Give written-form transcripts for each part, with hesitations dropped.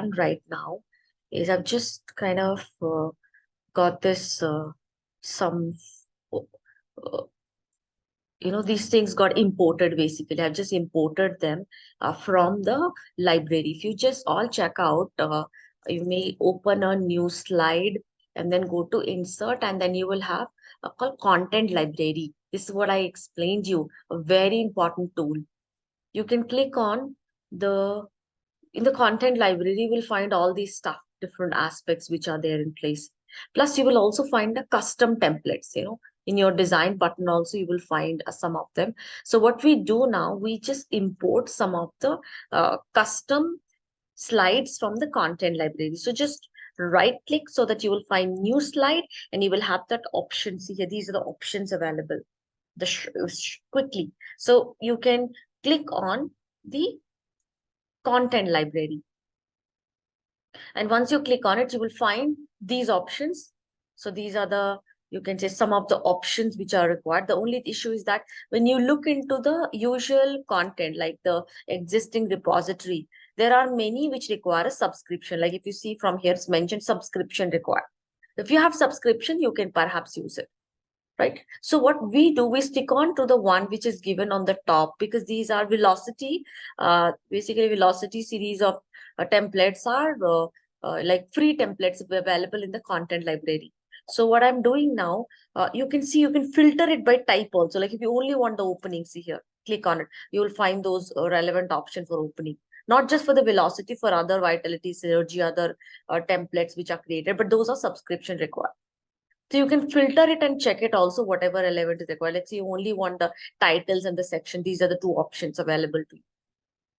done right now is I've just kind of got this some uh, these things got imported basically. I've just imported them from the library. If you just all check out, you may open a new slide and then go to insert, and then you will have a called content library. This is what I explained you, a very important tool. You can click on the in the content library, you will find all these stuff, different aspects which are there in place. Plus, you will also find the custom templates, in your design button also, you will find some of them. So what we do now, we just import some of the custom slides from the content library. So just right click so that you will find new slide and you will have that option. See here, these are the options available. Quickly. So you can click on the content library. And once you click on it, you will find these options. So these are you can say some of the options which are required. The only issue is that when you look into the usual content, like the existing repository, there are many which require a subscription. Like if you see from here, it's mentioned subscription required. If you have subscription, you can perhaps use it. Right. So what we do, we stick on to the one which is given on the top, because these are velocity, basically velocity series of templates are like free templates available in the content library. So what I'm doing now, you can see you can filter it by type also. Like if you only want the opening, see here, click on it. You will find those relevant options for opening. Not just for the velocity, for other vitality, synergy, other templates which are created, but those are subscription required. So you can filter it and check it also, whatever relevant is required. Let's say you only want the titles and the section. These are the two options available to you.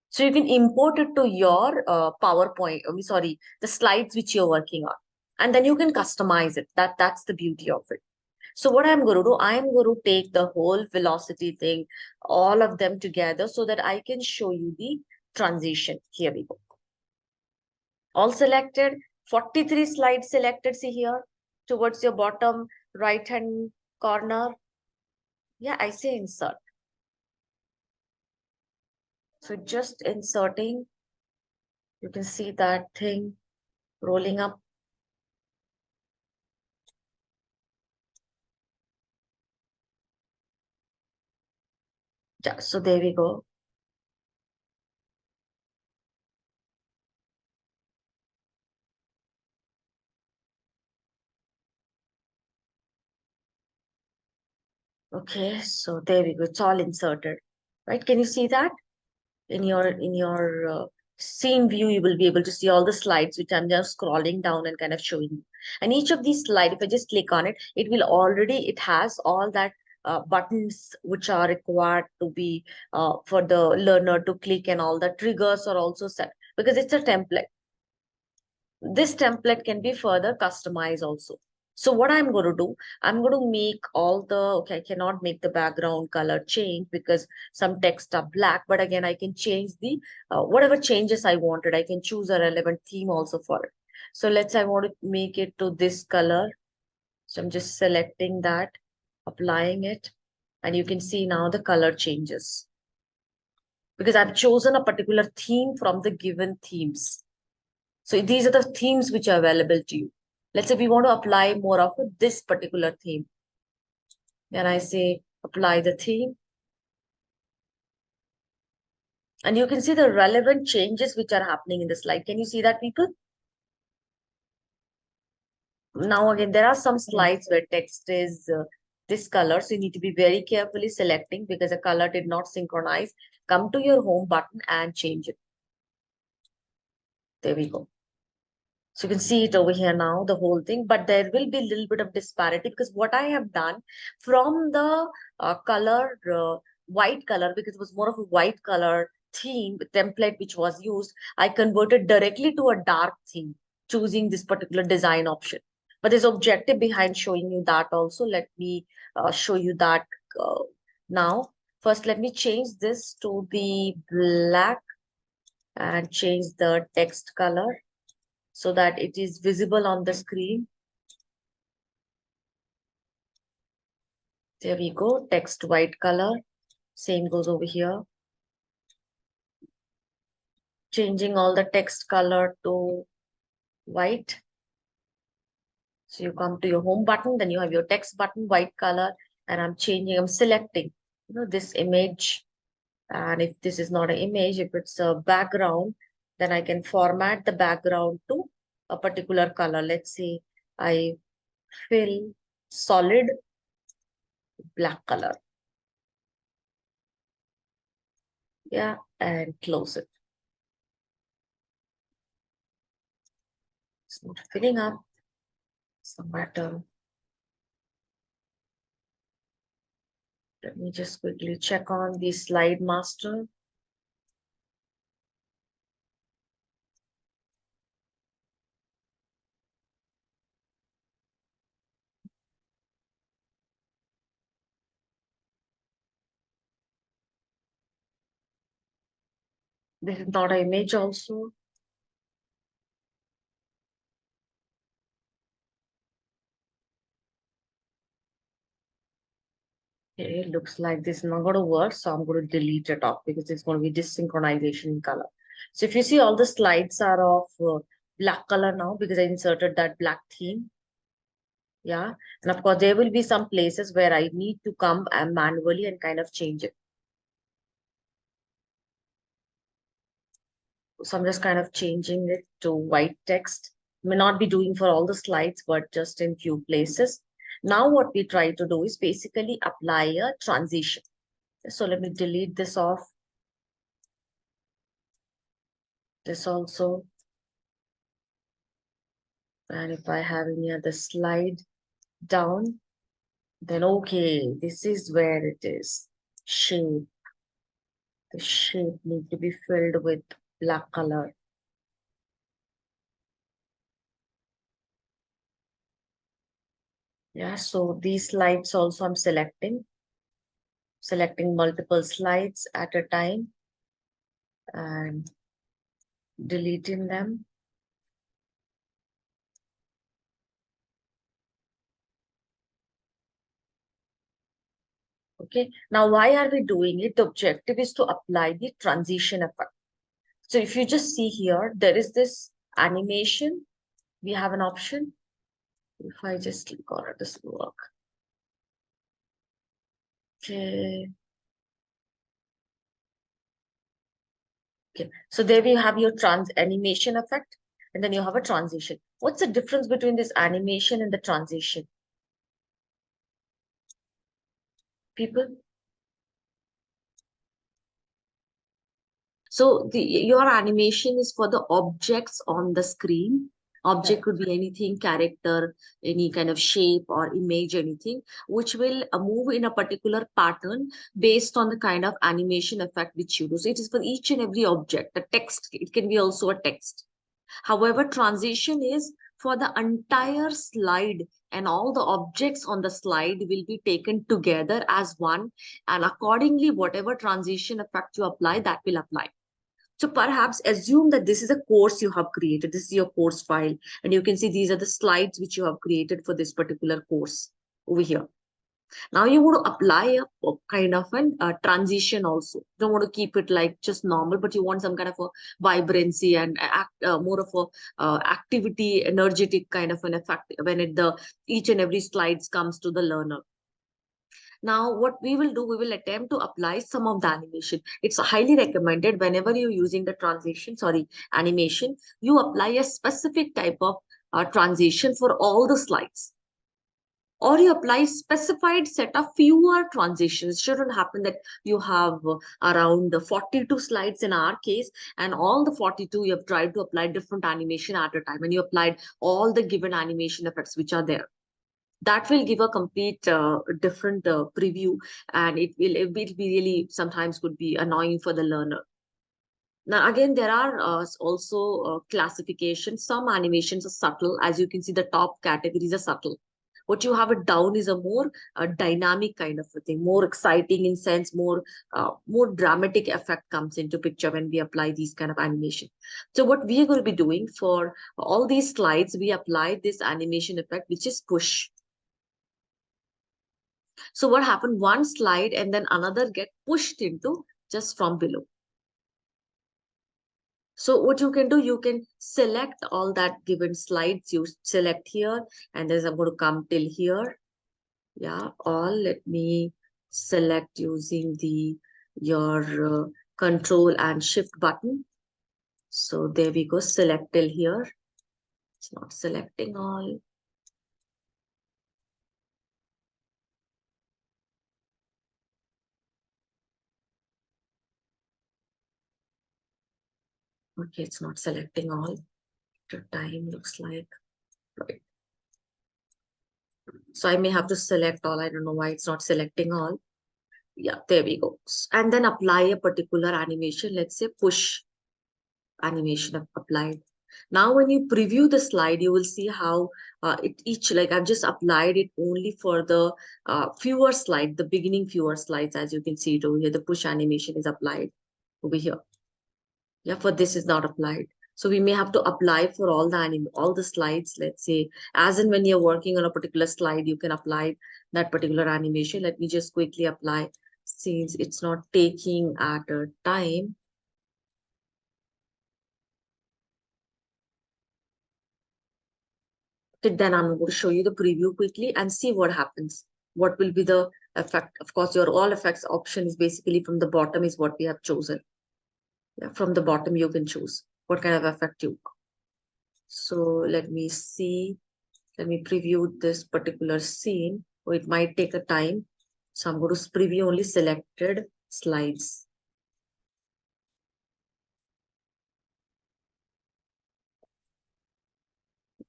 So you can import it to your PowerPoint, sorry, the slides which you're working on. And then you can customize it. That's the beauty of it. So what I'm going to do, I'm going to take the whole velocity thing, all of them together so that I can show you the transition. Here we go. All selected, 43 slides selected, see here, towards your bottom right hand corner. Yeah, I say insert. So just inserting, you can see that thing rolling up. Yeah, so there we go. Okay, so there we go. It's all inserted, right? Can you see that in your scene view? You will be able to see all the slides, which I'm just scrolling down and kind of showing you. And each of these slides, if I just click on it, it has all that buttons which are required to be for the learner to click, and all the triggers are also set because it's a template. This template can be further customized also. So what I'm going to do, I'm going to make okay, I cannot make the background color change because some text are black, but again, I can change the, whatever changes I wanted. I can choose a relevant theme also for it. So let's say I want to make it to this color. So I'm just selecting that, applying it, and you can see now the color changes because I've chosen a particular theme from the given themes. So these are the themes which are available to you. Let's say we want to apply more of this particular theme. Then I say apply the theme. And you can see the relevant changes which are happening in the slide. Can you see that, people? Now, again, there are some slides where text is this color. So you need to be very carefully selecting because the color did not synchronize. Come to your home button and change it. There we go. So you can see it over here now, the whole thing, but there will be a little bit of disparity because what I have done from the color, white color, because it was more of a white color theme template which was used, I converted directly to a dark theme, choosing this particular design option. But there's objective behind showing you that also. Let me show you that now. First, let me change this to the black and change the text color so that it is visible on the screen. There we go, text white color. Same goes over here. changing all the text color to white. So you come to your home button, then you have your text button, white color, and I'm selecting, this image. And if this is not an image, if it's a background, then I can format the background to a particular color. Let's say I fill solid black color. Yeah, and close it. It's not filling up. So matter. Let me just quickly check on the slide master. This is not an image also. Okay, it looks like this is not going to work, so I'm going to delete it off because it's going to be desynchronization in color. So if you see, all the slides are of black color now because I inserted that black theme. Yeah, and of course there will be some places where I need to come and manually and kind of change it. So I'm just kind of changing it to white text. May not be doing for all the slides, but just in few places. Now what we try to do is basically apply a transition. So let me delete this off. This also. And if I have any other slide down, then okay, this is where it is. Shape. The shape need to be filled with black color. Yeah, so these slides also I'm selecting multiple slides at a time and deleting them. Okay, now why are we doing it? The objective is to apply the transition effect. So if you just see here, there is this animation. We have an option. If I just click on it, this will work. Okay. Okay, so there we have your trans animation effect, and then you have a transition. What's the difference between this animation and the transition? People? So your animation is for the objects on the screen. Object could be anything, character, any kind of shape or image, anything, which will move in a particular pattern based on the kind of animation effect which you do. So it is for each and every object. The text, it can be also a text. However, transition is for the entire slide, and all the objects on the slide will be taken together as one. And accordingly, whatever transition effect you apply, that will apply. So perhaps assume that this is a course you have created. This is your course file. And you can see these are the slides which you have created for this particular course over here. Now you want to apply a kind of a transition also. You don't want to keep it like just normal, but you want some kind of a vibrancy and more of a activity, energetic kind of an effect when the each and every slides comes to the learner. Now, what we will do, we will attempt to apply some of the animation. It's highly recommended whenever you're using the animation, you apply a specific type of transition for all the slides. Or you apply specified set of fewer transitions. It shouldn't happen that you have around 42 slides in our case, and all the 42 you have tried to apply different animation at a time, and you applied all the given animation effects which are there. That will give a complete different preview, and it will be really sometimes could be annoying for the learner. Now again, there are also classifications. Some animations are subtle. As you can see, the top categories are subtle. What you have it down is a more dynamic kind of a thing, more exciting in sense, more dramatic effect comes into picture when we apply these kind of animation. So what we are going to be doing for all these slides, we apply this animation effect, which is push. So what happened? One slide and then another get pushed into just from below. So what you can do, you can select all that given slides. You select here, and then I'm going to come till here. Yeah, all. Let me select using the your control and shift button. So there we go. Select till here. It's not selecting all. Okay, it's not selecting all. The time looks like right. So I may have to select all. I don't know why it's not selecting all. Yeah, there we go. And then apply a particular animation. Let's say push animation applied. Now, when you preview the slide, you will see how it each, like I've just applied it only for the fewer slide, the beginning fewer slides, as you can see it over here. The push animation is applied over here. Yeah, for this is not applied. So we may have to apply for all the slides. Let's say, as in when you're working on a particular slide, you can apply that particular animation. Let me just quickly apply since it's not taking at a time. Okay, then I'm going to show you the preview quickly and see what happens. What will be the effect? Of course, your all effects option is basically from the bottom is what we have chosen. Yeah, from the bottom, you can choose what kind of effect you want. So let me see. Let me preview this particular scene. Oh, it might take a time. So I'm going to preview only selected slides.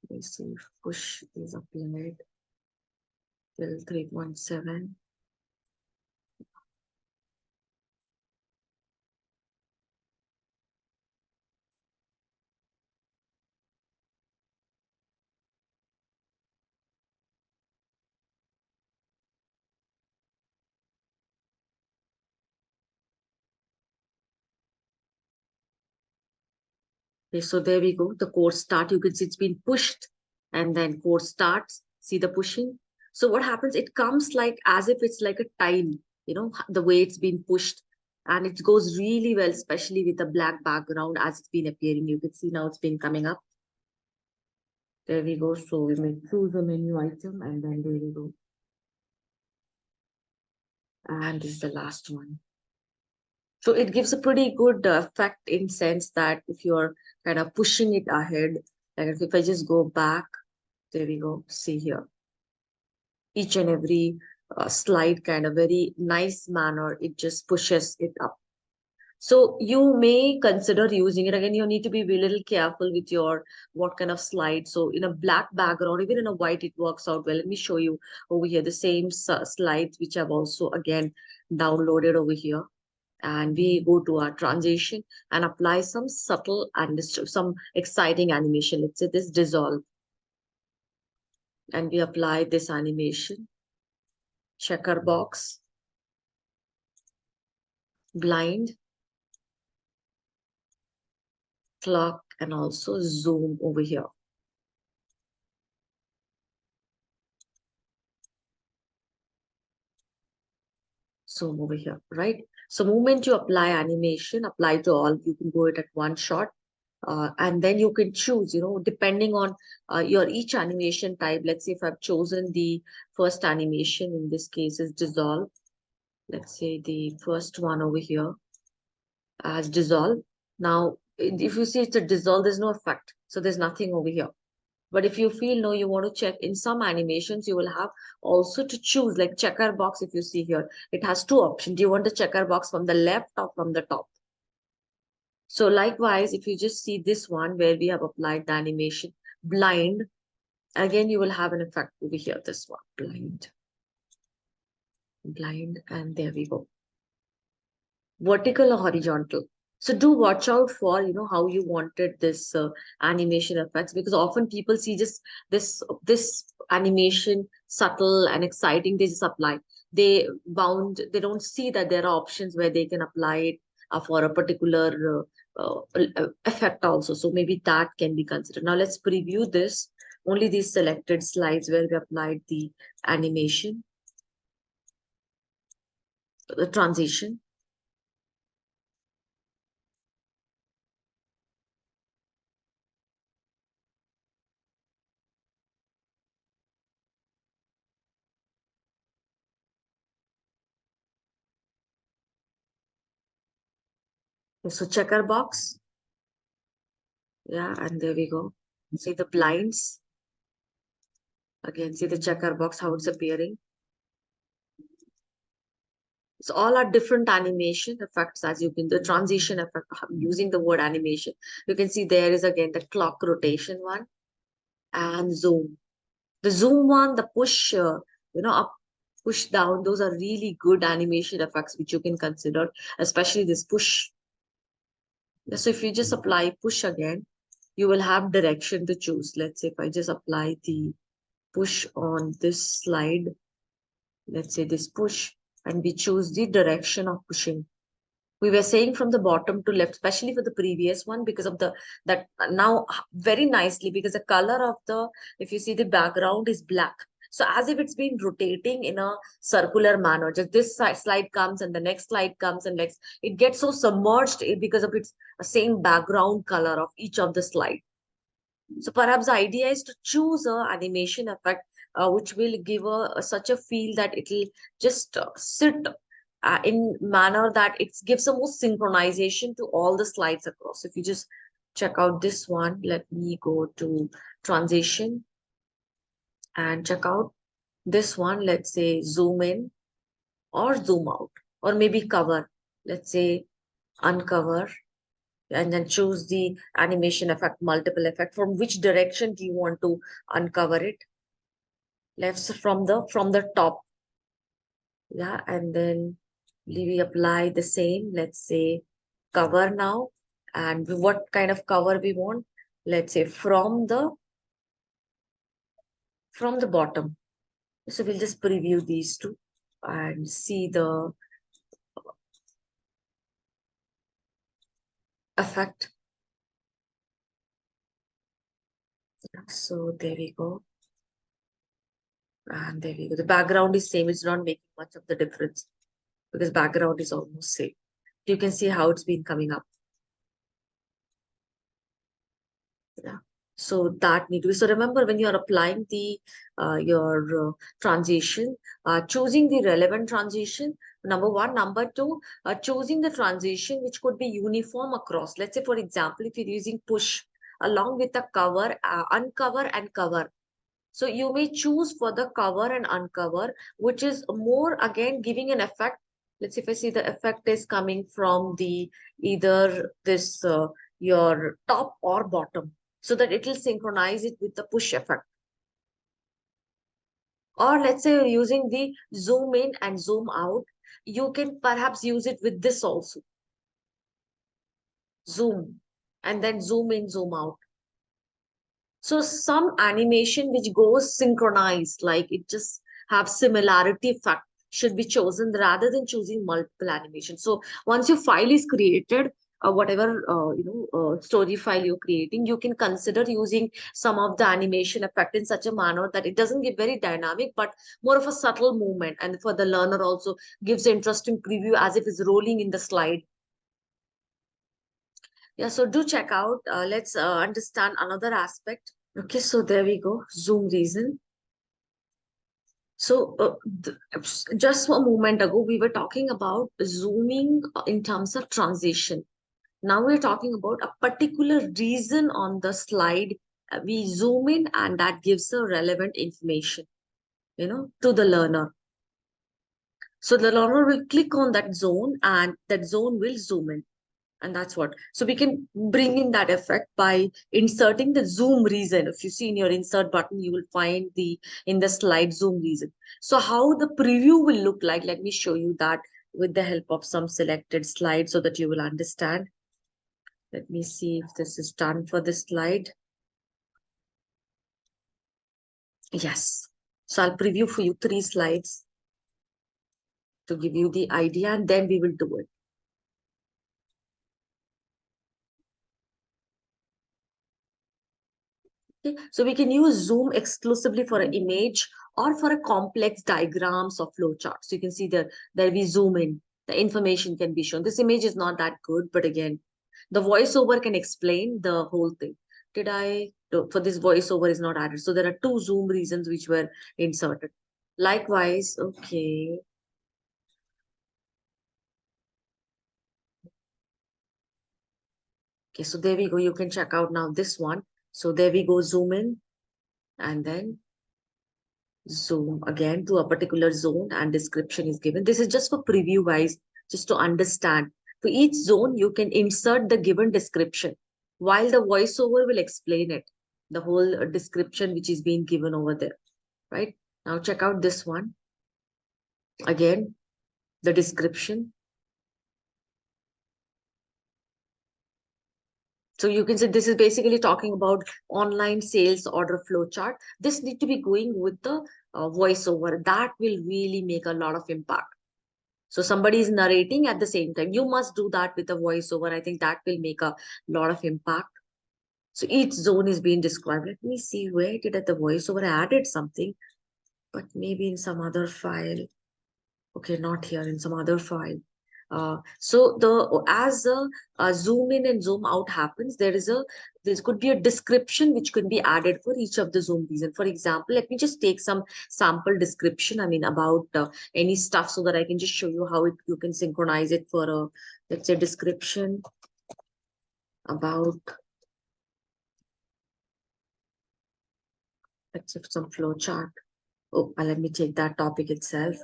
Let me see if push is applied till 3.7. Okay, so there we go. The course start. You can see it's been pushed and then course starts. See the pushing. So what happens? It comes like as if it's like a tile, the way it's been pushed. And it goes really well, especially with the black background as it's been appearing. You can see now it's been coming up. There we go. So we may choose a menu item and then there we go. And this is the last one. So it gives a pretty good effect in sense that if you're kind of pushing it ahead, like if I just go back, there we go, see here. Each and every slide kind of very nice manner, it just pushes it up. So you may consider using it. Again, you need to be a little careful with your what kind of slide. So in a black background, even in a white, it works out well. Let me show you over here the same slides, which I've also again downloaded over here. And we go to our transition and apply some subtle and some exciting animation. Let's say this dissolve. And we apply this animation, checker box, blind, clock, and also zoom over here. Zoom over here, right? So moment you apply animation, apply to all, you can go it at one shot. And then you can choose, depending on your each animation type. Let's say if I've chosen the first animation, in this case is dissolve. Let's say the first one over here as dissolve. Now, if you see it's a dissolve, there's no effect. So there's nothing over here. But if you feel no, you want to check in some animations, you will have also to choose like checker box. If you see here, it has two options. Do you want the checker box from the left or from the top? So likewise, if you just see this one where we have applied the animation blind, again, you will have an effect over here, this one, blind, and there we go. Vertical or horizontal. So do watch out for, how you wanted this animation effects, because often people see just this animation subtle and exciting, they just apply. They don't see that there are options where they can apply it for a particular effect also. So maybe that can be considered. Now let's preview this. Only these selected slides where we applied the animation, the transition. So checker box. Yeah, and there we go. See the blinds. Again, see the checker box, how it's appearing. So all are different animation effects as you can, the transition effect, using the word animation. You can see there is again the clock rotation one and zoom. The zoom one, the push, up, push down, those are really good animation effects which you can consider, especially this push. So if you just apply push again, you will have direction to choose. Let's say if I just apply the push on this slide, let's say this push, and we choose the direction of pushing. We were saying from the bottom to left, especially for the previous one, because of the that now very nicely, because the color of the, if you see the background is black. So as if it's been rotating in a circular manner. Just this slide comes and the next slide comes and next, it gets so submerged because of its same background color of each of the slide. So perhaps the idea is to choose a animation effect which will give such a feel that it will just sit in manner that it gives a more synchronization to all the slides across. If you just check out this one, let me go to transition and check out this one. Let's say zoom in or zoom out or maybe cover. Let's say uncover and then choose the animation effect, multiple effect. From which direction do you want to uncover it? Left from the top. Yeah, and then we apply the same. Let's say cover now, and what kind of cover we want? Let's say from the bottom. So we'll just preview these two and see the effect. So there we go. And there we go. The background is same. It's not making much of the difference because background is almost same. You can see how it's been coming up. Yeah. So that need to be. So remember when you are applying the your transition, choosing the relevant transition, number one. Number two, choosing the transition which could be uniform across. Let's say, for example, if you're using push along with the cover, uncover and cover. So you may choose for the cover and uncover, which is more again giving an effect. Let's see if I see the effect is coming from the either this your top or bottom, so that it will synchronize it with the push effect. Or let's say you're using the zoom in and zoom out, you can perhaps use it with this also. Zoom and then zoom in, zoom out. So some animation which goes synchronized, like it just have similarity fact should be chosen rather than choosing multiple animation. So once your file is created, whatever story file you're creating, you can consider using some of the animation effect in such a manner that it doesn't give very dynamic, but more of a subtle movement. And for the learner also gives interesting preview as if it's rolling in the slide. Yeah, so do check out. Let's understand another aspect. Okay, so there we go. Zoom reason. So just a moment ago, we were talking about zooming in terms of transition. Now we're talking about a particular reason on the slide. We zoom in and that gives the relevant information, to the learner. So the learner will click on that zone and that zone will zoom in. And that's what. So we can bring in that effect by inserting the zoom reason. If you see in your insert button, you will find in the slide zoom reason. So how the preview will look like, let me show you that with the help of some selected slides so that you will understand. Let me see if this is done for this slide. Yes. So I'll preview for you 3 slides to give you the idea and then we will do it. Okay. So we can use Zoom exclusively for an image or for a complex diagrams or flowcharts. So you can see there we zoom in, the information can be shown. This image is not that good, but again, the voiceover can explain the whole thing. For this voiceover is not added. So there are 2 Zoom reasons which were inserted. Likewise, okay. Okay, so there we go. You can check out now this one. So there we go, zoom in and then zoom again to a particular zone and description is given. This is just for preview guys, just to understand. For each zone, you can insert the given description while the voiceover will explain it, the whole description which is being given over there, right? Now check out this one. Again, the description. So you can say this is basically talking about online sales order flow chart. This need to be going with the voiceover. That will really make a lot of impact. So somebody is narrating at the same time. You must do that with a voiceover. I think that will make a lot of impact. So each zone is being described. Let me see where did the voiceover added something, but maybe in some other file. Okay, not here, in some other file. So the as the zoom in and zoom out happens, there could be a description which could be added for each of the zoom reason. For example, let me just take some sample description. I mean about any stuff so that I can just show you how you can synchronize it for a, let's say, description about, let's say, some flow chart. Oh, let me take that topic itself.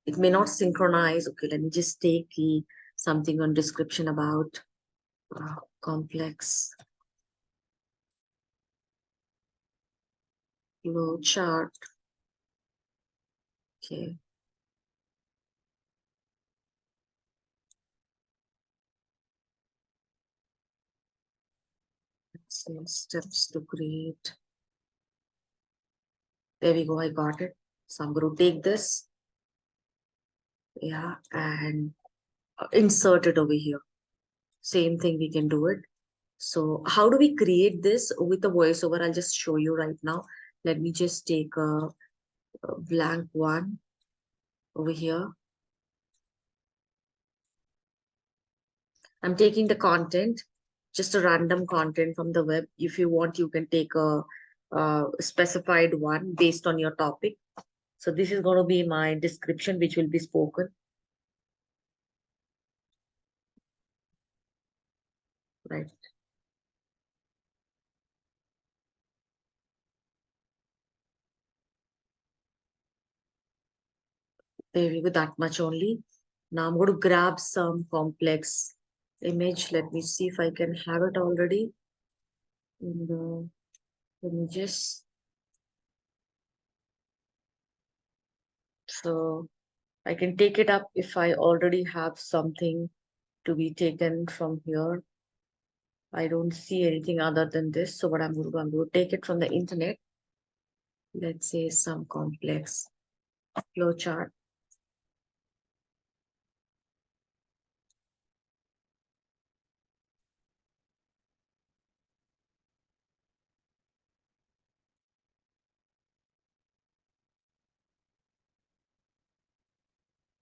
It may not synchronize. Okay, let me just take something on description about complex flow chart. Okay. Let's say steps to create. There we go. I got it. So I'm going to take this. Yeah. And insert it over here. Same thing, we can do it. So how do we create this with the voiceover? I'll just show you right now. Let me just take a blank one over here. I'm taking the content, just a random content from the web. If you want, you can take a specified one based on your topic. So this is going to be my description, which will be spoken. Right. There we go, that much only. Now I'm going to grab some complex image. Let me see if I can have it already in the images. So I can take it up if I already have something to be taken from here. I don't see anything other than this. So what I'm going to do, I'm going to take it from the internet. Let's say some complex flow chart.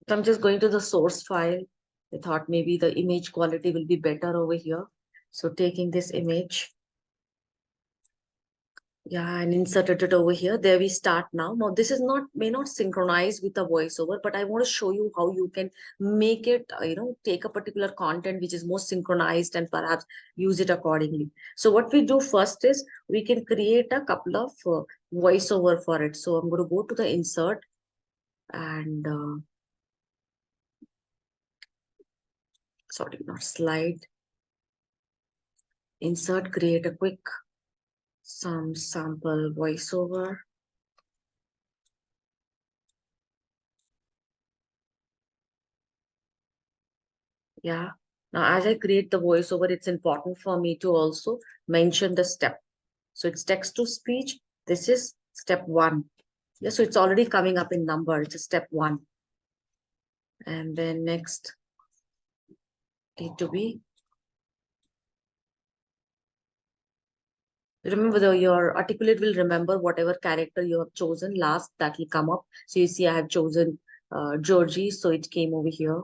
So I'm just going to the source file. I thought maybe the image quality will be better over here. So taking this image, yeah, and inserted it over here. There we start now. Now this is may not synchronize with the voiceover, but I want to show you how you can make it, take a particular content which is more synchronized and perhaps use it accordingly. So what we do first is we can create a couple of voiceover for it. So I'm going to go to the insert and sorry, not slide. Insert, create a quick some sample voiceover. Yeah. Now, as I create the voiceover, it's important for me to also mention the step. So it's text to speech. This is step one. Yeah, so it's already coming up in number. It's a step one. And then next, B2B. Remember, your articulate will remember whatever character you have chosen last, that will come up. So you see, I have chosen Georgie, so it came over here.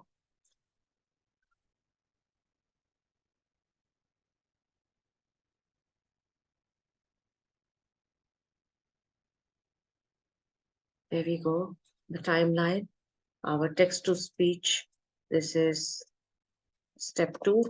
There we go. The timeline, our text to speech. This is step two.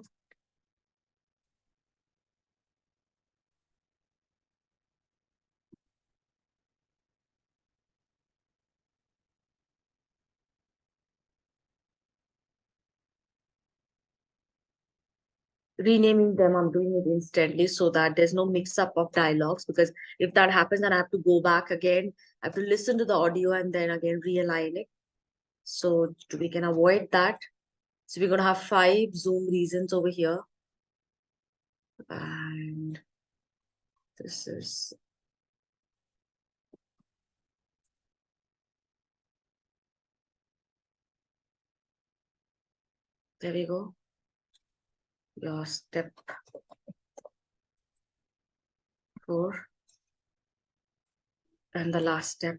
renaming them. I'm doing it instantly so that there's no mix up of dialogues, because if that happens, then I have to go back again. I have to listen to the audio and then again realign it. So we can avoid that. So we're going to have 5 Zoom reasons over here. And this is, there we go. Your step 4 and the last step.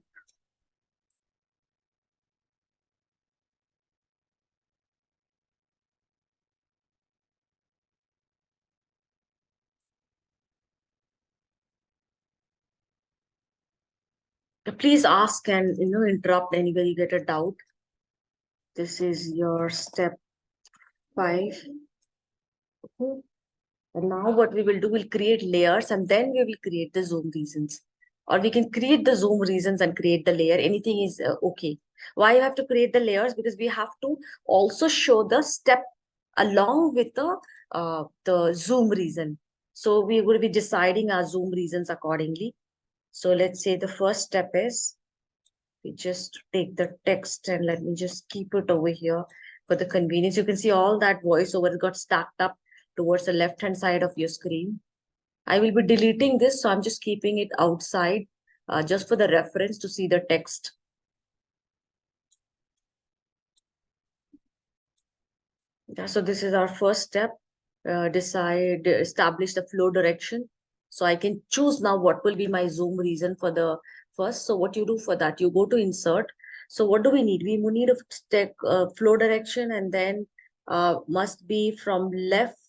Please ask and interrupt anywhere you get a doubt. This is your step 5. Okay. And now what we will do, we'll create layers and then we will create the Zoom reasons. Or we can create the Zoom reasons and create the layer. Anything is okay. Why you have to create the layers? Because we have to also show the step along with the Zoom reason. So we're going to be deciding our Zoom reasons accordingly. So let's say the first step is, we just take the text and let me just keep it over here for the convenience. You can see all that voiceover got stacked up towards the left hand side of your screen. I will be deleting this, so I'm just keeping it outside just for the reference to see the text. Yeah, so this is our first step. Establish the flow direction. So I can choose now what will be my Zoom reason for the first. So what you do for that, you go to insert. So what do we need? We need a flow direction, and then must be from left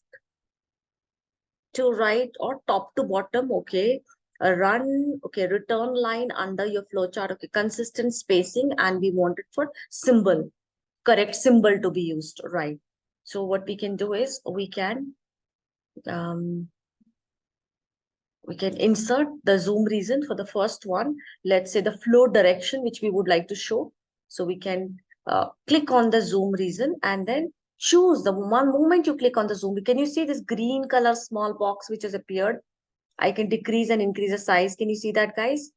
to right or top to bottom. Okay. Run, okay, return line under your flowchart. Okay, consistent spacing, and we want it for symbol, correct symbol to be used, right? So what we can do is um, we can insert the Zoom reason for the first one. Let's say the flow direction, which we would like to show. So we can click on the Zoom reason and then choose the one moment you click on the Zoom. Can you see this green color small box which has appeared? I can decrease and increase the size. Can you see that, guys?